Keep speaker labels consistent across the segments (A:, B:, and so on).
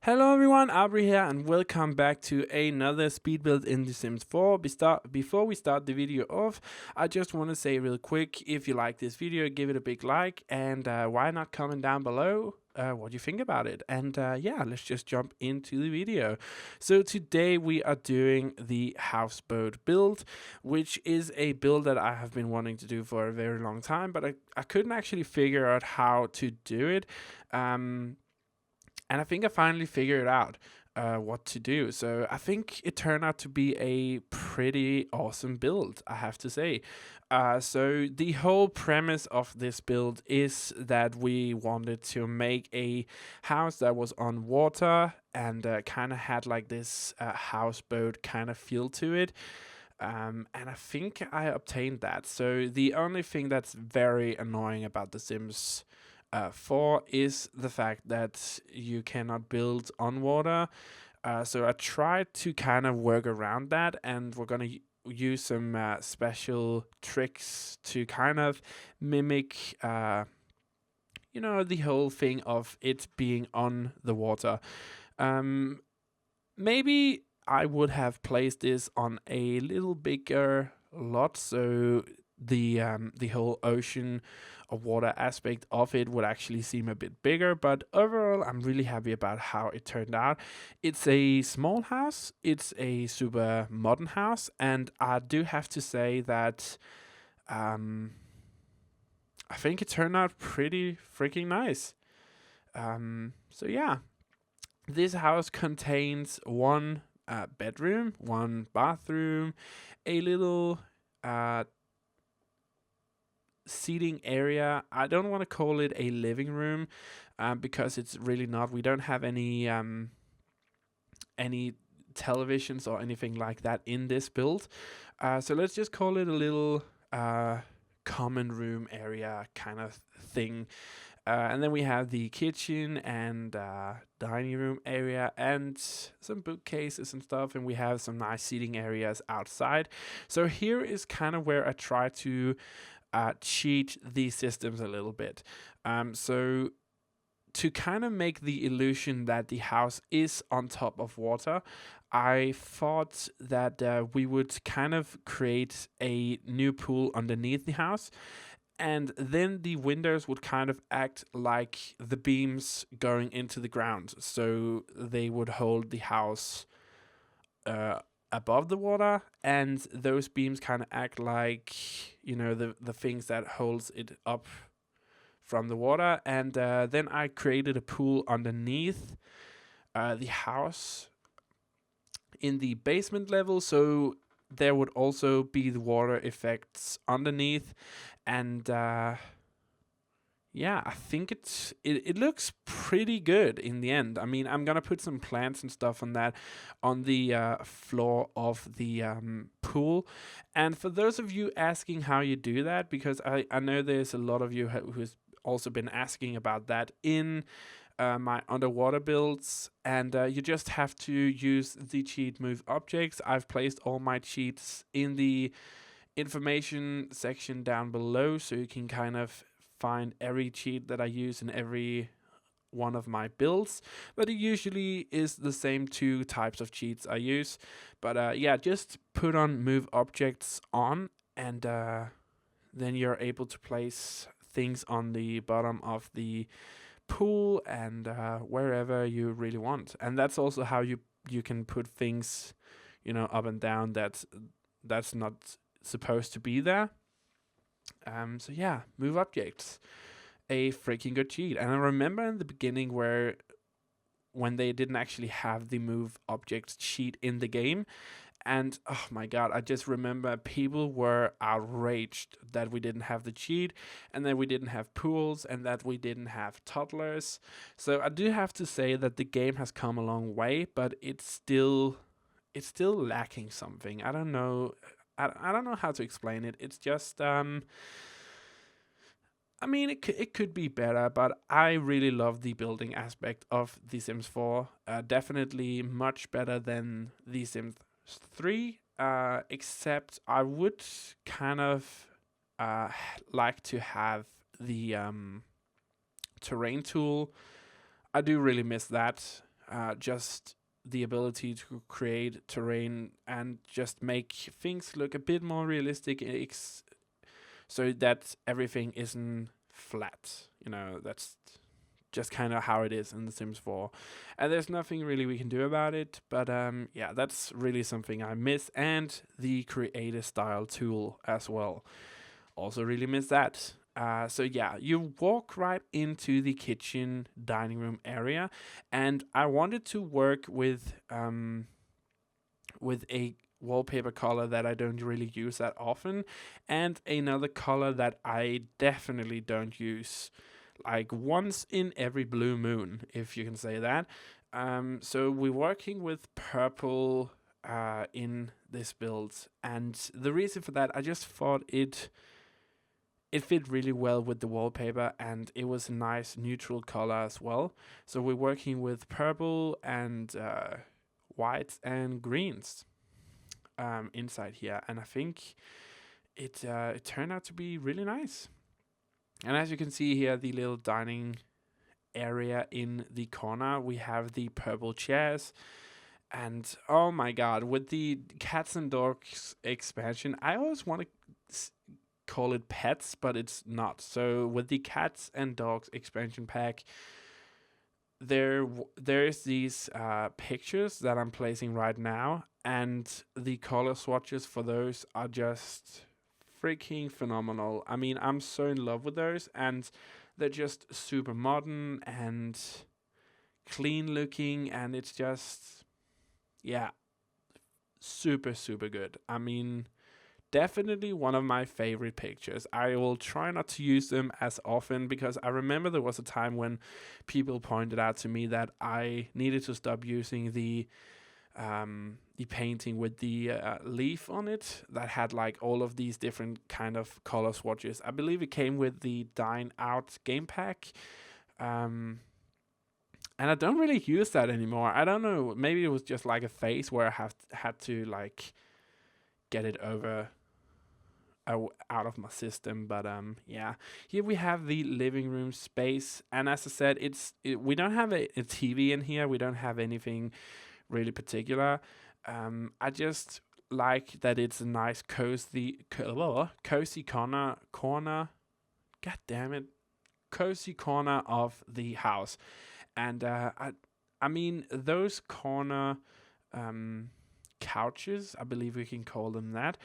A: Hello everyone, Auvbri here and welcome back to another speed build in The Sims 4. Before we start the video off, I just want to say real quick, if you like this video, give it a big like and why not comment down below what you think about it. And yeah, let's just jump into the video. So today we are doing the houseboat build, which is a build that I have been wanting to do for a very long time, but I couldn't actually figure out how to do it. And I think I finally figured out what to do. So I think it turned out to be a pretty awesome build, I have to say. So the whole premise of this build is that we wanted to make a house that was on water and kind of had like this houseboat kind of feel to it. And I think I obtained that. So the only thing that's very annoying about The Sims 4 is the fact that you cannot build on water. So I tried to kind of work around that, and we're going to use some special tricks to kind of mimic, the whole thing of it being on the water. Maybe I would have placed this on a little bigger lot, so the whole ocean of water aspect of it would actually seem a bit bigger. But overall, I'm really happy about how it turned out. It's a small house, it's a super modern house, and I do have to say that I think it turned out pretty freaking nice. So yeah, this house contains one bedroom, one bathroom, a little seating area. I don't want to call it a living room because it's really not. We don't have any televisions or anything like that in this build. So let's just call it a little common room area kind of thing. And then we have the kitchen and dining room area and some bookcases and stuff. And we have some nice seating areas outside. So here is kind of where I try to cheat these systems a little bit. So to kind of make the illusion that the house is on top of water, I thought that we would kind of create a new pool underneath the house. And then the windows would kind of act like the beams going into the ground. So they would hold the house above the water, and those beams kind of act like, the things that holds it up from the water. And then I created a pool underneath the house in the basement level, so there would also be the water effects underneath. And yeah, I think it looks pretty good in the end. I mean, I'm gonna put some plants and stuff on that on the floor of the pool. And for those of you asking how you do that, because I know there's a lot of you who's also been asking about that in my underwater builds, and you just have to use the cheat Moveobjects. I've placed all my cheats in the information section down below, so you can kind of find every cheat that I use in every one of my builds, but it usually is the same two types of cheats I use. But yeah, just put on Moveobjects on, and then you're able to place things on the bottom of the pool and wherever you really want. And that's also how you can put things, up and down that's not supposed to be there. So yeah, Moveobjects, a freaking good cheat. And I remember in the beginning when they didn't actually have the Moveobjects cheat in the game, and oh my god, I just remember people were outraged that we didn't have the cheat, and that we didn't have pools, and that we didn't have toddlers. So I do have to say that the game has come a long way, but it's still lacking something. I don't know. I don't know how to explain it. It's just I mean, it could be better, but I really love the building aspect of The Sims 4. Definitely much better than The Sims 3, except I would kind of like to have the terrain tool. I do really miss that. just the ability to create terrain and just make things look a bit more realistic, so that everything isn't flat. That's just kind of how it is in The Sims 4. And there's nothing really we can do about it, but yeah, that's really something I miss. And the creator style tool as well. Also really miss that. So yeah, you walk right into the kitchen dining room area, and I wanted to work with a wallpaper color that I don't really use that often, and another color that I definitely don't use like once in every blue moon, if you can say that. So we're working with purple in this build, and the reason for that, I just thought it fit really well with the wallpaper, and it was a nice neutral color as well. So we're working with purple and whites and greens inside here, and I think it turned out to be really nice. And as you can see here, the little dining area in the corner, we have the purple chairs. And oh my god, with the cats and dogs expansion, I always want to call it pets, but it's not. So with the cats and dogs expansion pack, there's these pictures that I'm placing right now, and the color swatches for those are just freaking phenomenal. I mean, I'm so in love with those, and they're just super modern and clean looking, and it's just, yeah, super, super good. I mean, definitely one of my favorite pictures. I will try not to use them as often, because I remember there was a time when people pointed out to me that I needed to stop using the painting with the leaf on it that had like all of these different kind of color swatches. I believe it came with the Dine Out game pack. And I don't really use that anymore. I don't know. Maybe it was just like a phase where I had to like get it out of my system. But yeah, here we have the living room space, and as I said, we don't have a TV in here. We don't have anything really particular. I just like that it's a nice cozy corner. God damn it, cozy corner of the house, and I mean those corner couches, I believe we can call them that.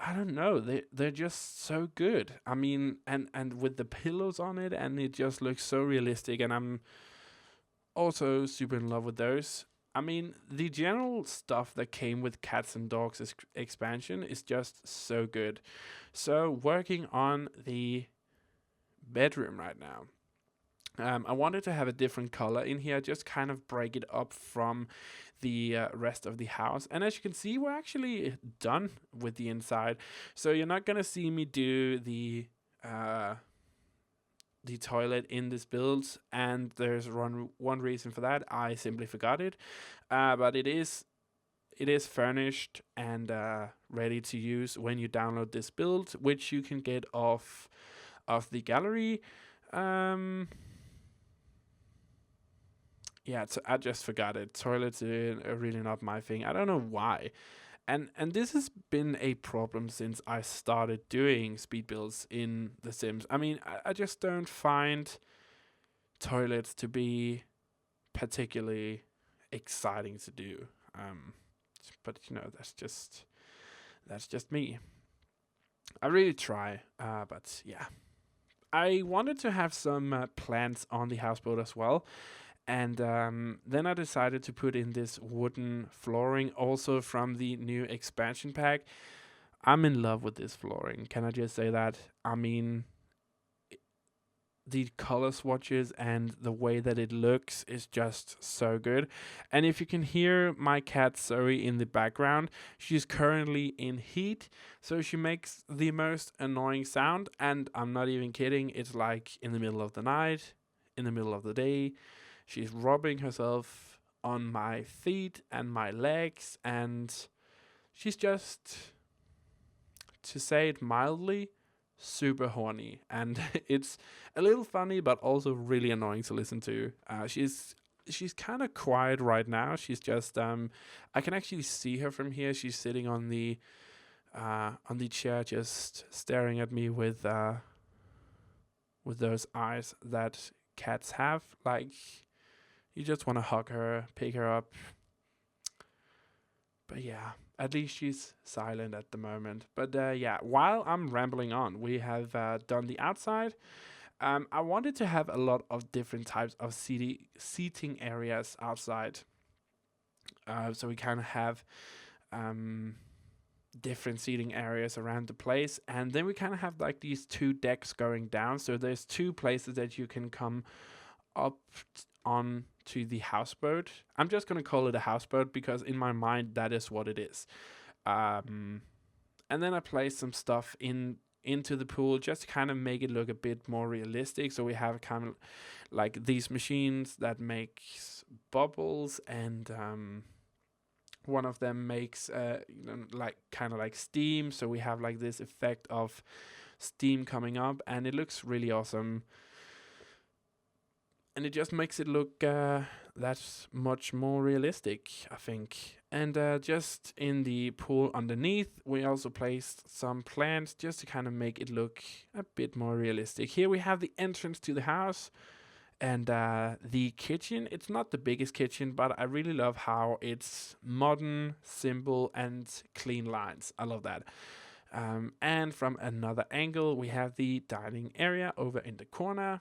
A: I don't know, they're just so good. I mean, and with the pillows on it, and it just looks so realistic, and I'm also super in love with those. I mean, the general stuff that came with Cats and Dogs expansion is just so good. So working on the bedroom right now. I wanted to have a different color in here, just kind of break it up from the rest of the house. And as you can see, we're actually done with the inside. So you're not gonna see me do the toilet in this build, and there's one reason for that. I simply forgot it, but it is furnished and ready to use when you download this build, which you can get off the gallery. Yeah, I just forgot it. Toilets are really not my thing. I don't know why. And this has been a problem since I started doing speed builds in The Sims. I mean, I just don't find toilets to be particularly exciting to do. But that's just me. I really try, but yeah. I wanted to have some plants on the houseboat as well. And then I decided to put in this wooden flooring, also from the new expansion pack. I'm in love with this flooring. Can I just say that? I mean, the color swatches and the way that it looks is just so good. And if you can hear my cat Zoe in the background, she's currently in heat, so she makes the most annoying sound. And I'm not even kidding. It's like in the middle of the night, in the middle of the day. She's rubbing herself on my feet and my legs, and she's just, to say it mildly, super horny. And it's a little funny, but also really annoying to listen to. she's kind of quiet right now. She's just I can actually see her from here. She's sitting on the chair, just staring at me with those eyes that cats have. Like, you just want to hug her, pick her up. But yeah, at least she's silent at the moment. But yeah, while I'm rambling on, we have done the outside. I wanted to have a lot of different types of seating areas outside. So we kind of have different seating areas around the place. And then we kind of have like these 2 decks going down. So there's 2 places that you can come up on to the houseboat. I'm just going to call it a houseboat because in my mind that is what it is. And then I place some stuff into the pool just to kind of make it look a bit more realistic. So we have kind of like these machines that makes bubbles, and one of them makes like kind of like steam. So we have like this effect of steam coming up, and it looks really awesome. And it just makes it look that much more realistic, I think. And just in the pool underneath, we also placed some plants just to kind of make it look a bit more realistic. Here we have the entrance to the house and the kitchen. It's not the biggest kitchen, but I really love how it's modern, simple, and clean lines. I love that. And from another angle, we have the dining area over in the corner.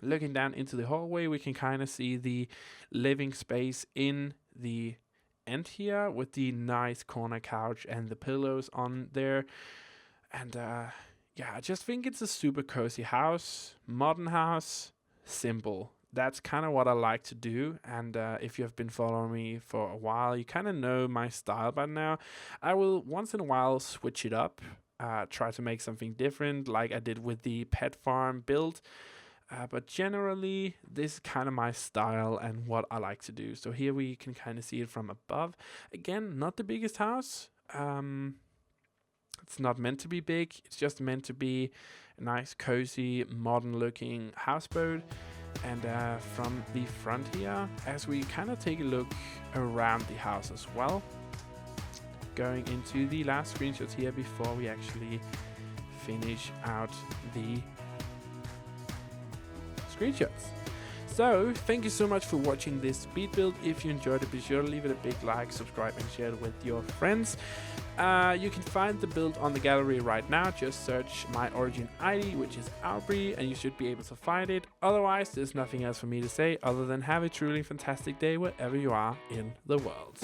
A: Looking down into the hallway, we can kind of see the living space in the end here with the nice corner couch and the pillows on there. And yeah, I just think it's a super cozy house, modern house, simple. That's kind of what I like to do. And if you have been following me for a while, you kind of know my style by now. I will once in a while switch it up, try to make something different like I did with the pet farm build. But generally, this is kind of my style and what I like to do. So here we can kind of see it from above. Again, not the biggest house. It's not meant to be big. It's just meant to be a nice, cozy, modern-looking houseboat. And from the front here, as we kind of take a look around the house as well, going into the last screenshots here before we actually finish out the screenshots. So thank you so much for watching this speed build. If you enjoyed it, be sure to leave it a big like, subscribe, and share it with your friends. You can find the build on the gallery right now. Just search my origin ID, which is Auvbri, and you should be able to find it. Otherwise, there's nothing else for me to say other than have a truly fantastic day wherever you are in the world.